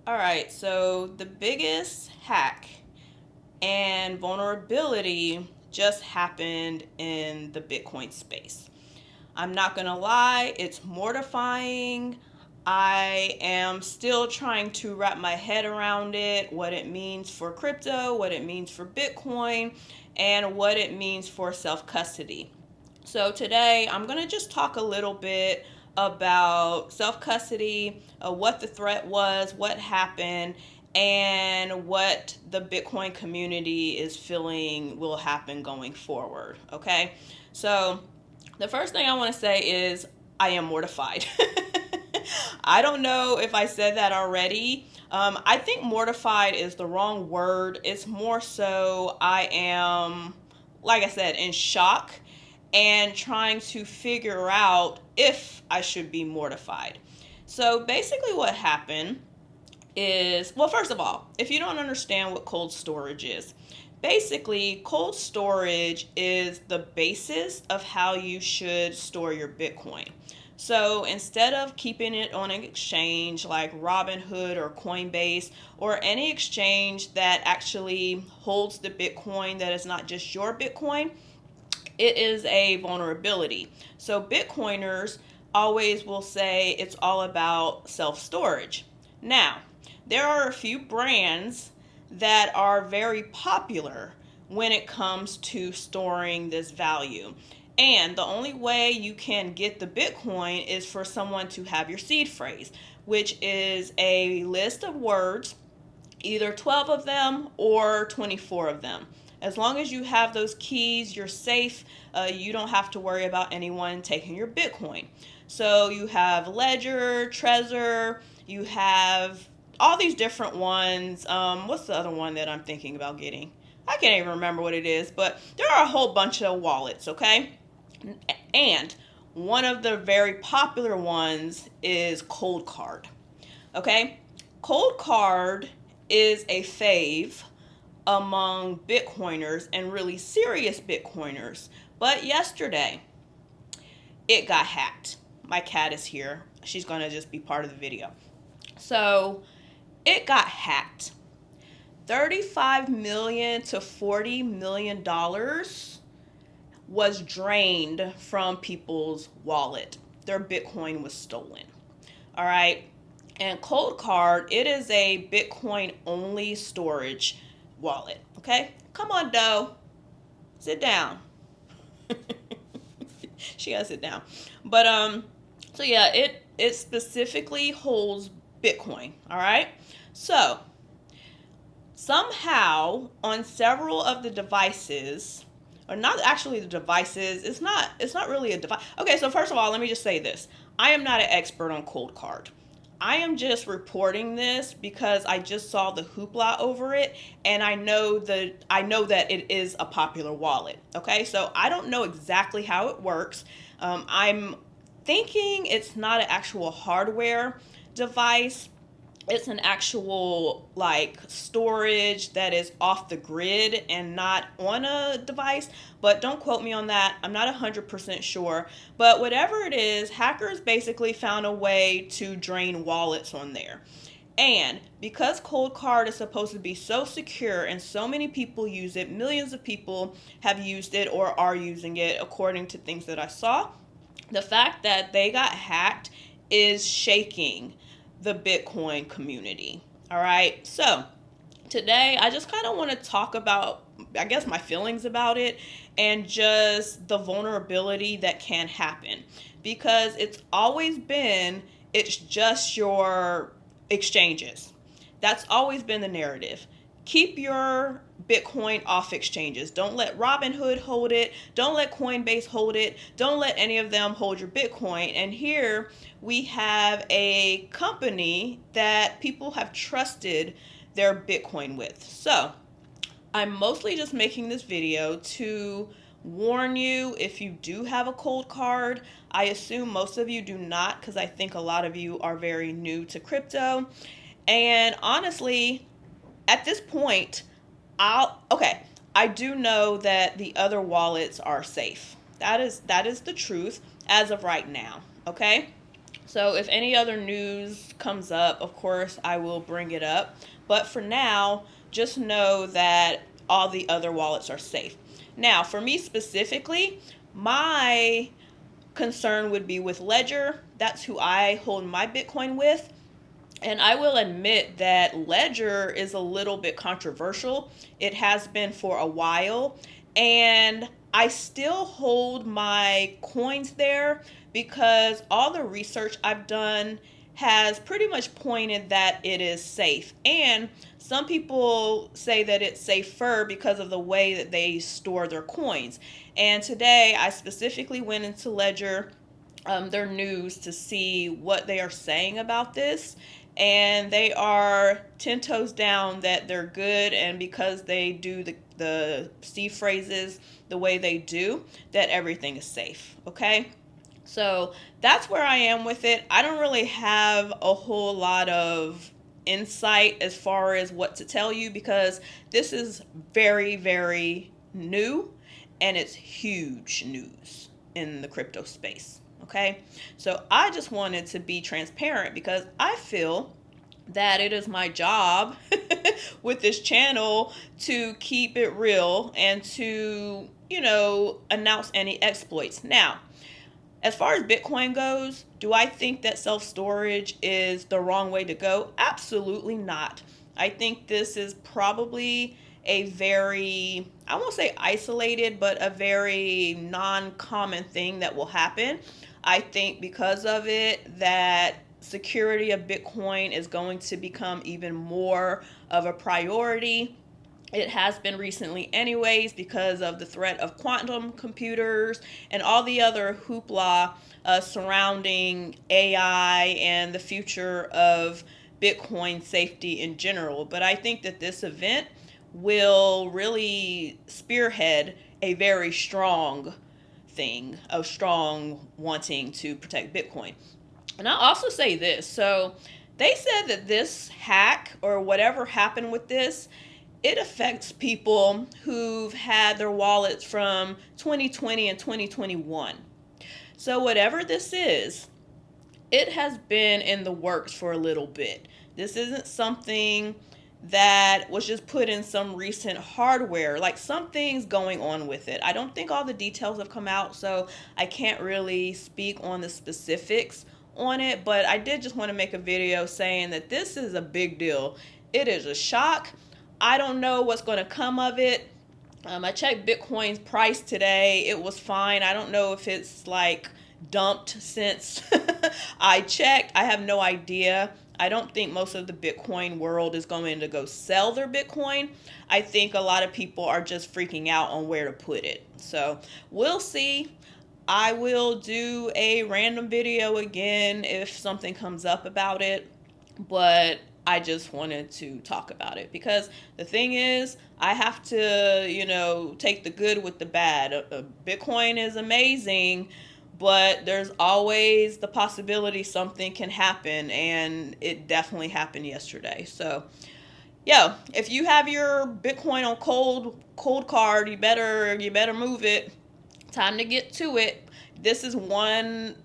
All right, so the biggest hack and vulnerability just happened in the Bitcoin space. I'm not going to lie, it's mortifying. I am still trying to wrap my head around it, what it means for crypto, what it means for Bitcoin, and what it means for self custody. So today I'm going to just talk a little bit about self custody, what the threat was, what happened, and what the Bitcoin community is feeling will happen going forward. Okay, so the first thing I want to say is I am mortified. I don't know if I said that already. I think mortified is the wrong word. It's more so I am, like I said, in shock and trying to figure out if I should be mortified. So basically, what happened is, well, first of all, if you don't understand what cold storage is, basically, cold storage is the basis of how you should store your Bitcoin. So instead of keeping it on an exchange like Robinhood or Coinbase or any exchange that actually holds the Bitcoin that is not just your Bitcoin, it is a vulnerability. So Bitcoiners always will say it's all about self storage. Now, there are a few brands that are very popular when it comes to storing this value. And the only way you can get the Bitcoin is for someone to have your seed phrase, which is a list of words, either 12 of them or 24 of them. As long as you have those keys, you're safe. You don't have to worry about anyone taking your Bitcoin. So you have Ledger, Trezor, you have all these different ones. What's the other one that I'm thinking about getting? I can't even remember what it is, but there are a whole bunch of wallets, okay? And one of the very popular ones is Coldcard, okay? Coldcard is a fave among Bitcoiners and really serious Bitcoiners. But yesterday, it got hacked. My cat is here. She's going to just be part of the video. So, it got hacked. $35 million to $40 million was drained from people's wallet. Their Bitcoin was stolen. All right. And Coldcard, it is a Bitcoin only storage wallet. Okay? Come on, Doe. Sit down. She gotta sit down. But so yeah, it specifically holds Bitcoin. All right. So somehow on several of the devices, or not actually the devices, it's not really a device. Okay, so first of all, let me just say this. I am not an expert on Coldcard. I am just reporting this because I just saw the hoopla over it, and I know that it is a popular wallet. Okay, so I don't know exactly how it works. I'm thinking it's not an actual hardware device. It's an actual like storage that is off the grid and not on a device, but don't quote me on that. I'm not 100% sure, but whatever it is, hackers basically found a way to drain wallets on there. And because Coldcard is supposed to be so secure and so many people use it, millions of people have used it or are using it according to things that I saw, the fact that they got hacked is shaking the Bitcoin community. All right. So today I just kind of want to talk about, I guess, my feelings about it and just the vulnerability that can happen, because it's just your exchanges. That's always been the narrative. Keep your Bitcoin off exchanges. Don't let Robinhood hold it. Don't let Coinbase hold it. Don't let any of them hold your Bitcoin. And here we have a company that people have trusted their Bitcoin with. So I'm mostly just making this video to warn you if you do have a Coldcard. I assume most of you do not, because I think a lot of you are very new to crypto. And honestly, at this point, I do know that the other wallets are safe. That is the truth as of right now. Okay? So if any other news comes up, of course, I will bring it up. But for now, just know that all the other wallets are safe. Now, for me specifically, my concern would be with Ledger. That's who I hold my Bitcoin with. And I will admit that Ledger is a little bit controversial. It has been for a while. And I still hold my coins there because all the research I've done has pretty much pointed that it is safe. And some people say that it's safer because of the way that they store their coins. And today I specifically went into Ledger, their news, to see what they are saying about this. And they are 10 toes down that they're good, and because they do the C phrases the way they do, that everything is safe. Okay? So that's where I am with it. I don't really have a whole lot of insight as far as what to tell you because this is very, very new and it's huge news in the crypto space. Okay, so I just wanted to be transparent because I feel that it is my job with this channel to keep it real and to, announce any exploits. Now, as far as Bitcoin goes, do I think that self-storage is the wrong way to go? Absolutely not. I think this is probably a very, I won't say isolated, but a very non-common thing that will happen. I think because of it that security of Bitcoin is going to become even more of a priority. It has been recently anyways because of the threat of quantum computers and all the other hoopla surrounding AI and the future of Bitcoin safety in general. But I think that this event will really spearhead a very strong thing, a strong wanting to protect Bitcoin. And I'll also say this. So they said that this hack or whatever happened with this, it affects people who've had their wallets from 2020 and 2021. So whatever this is, it has been in the works for a little bit. This isn't something that was just put in some recent hardware. Like, something's going on with it. I don't think all the details have come out, so I can't really speak on the specifics on it, but I did just want to make a video saying that this is a big deal. It is a shock. I don't know what's going to come of it. I checked Bitcoin's price today. It was fine. I don't know if it's like dumped since I checked. I have no idea. I don't think most of the Bitcoin world is going to go sell their Bitcoin. I think a lot of people are just freaking out on where to put it. So we'll see. I will do a random video again if something comes up about it, but I just wanted to talk about it because the thing is, I have to, take the good with the bad. Bitcoin is amazing, but there's always the possibility something can happen, and it definitely happened yesterday. So, if you have your Bitcoin on Coldcard, you better move it. Time to get to it. This is one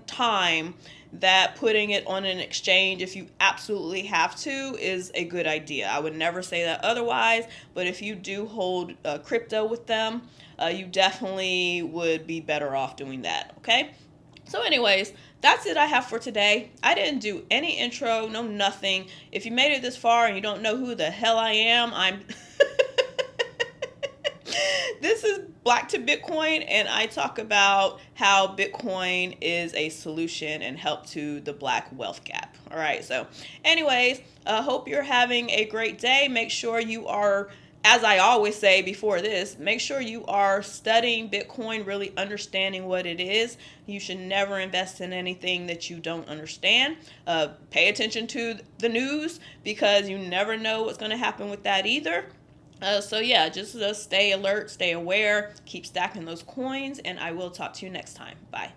time that putting it on an exchange, if you absolutely have to, is a good idea. I would never say that otherwise, but if you do hold crypto with them, you definitely would be better off doing that. Okay, so anyways, that's it I have for today. I didn't do any intro, no nothing. If you made it this far and you don't know who the hell I am, I'm this is Black to Bitcoin, and I talk about how Bitcoin is a solution and help to the Black wealth gap. All right, so anyways, hope you're having a great day. Make sure you are, as I always say before this, make sure you are studying Bitcoin, really understanding what it is. You should never invest in anything that you don't understand. Pay attention to the news because you never know what's going to happen with that either. Just stay alert, stay aware, keep stacking those coins, and I will talk to you next time. Bye.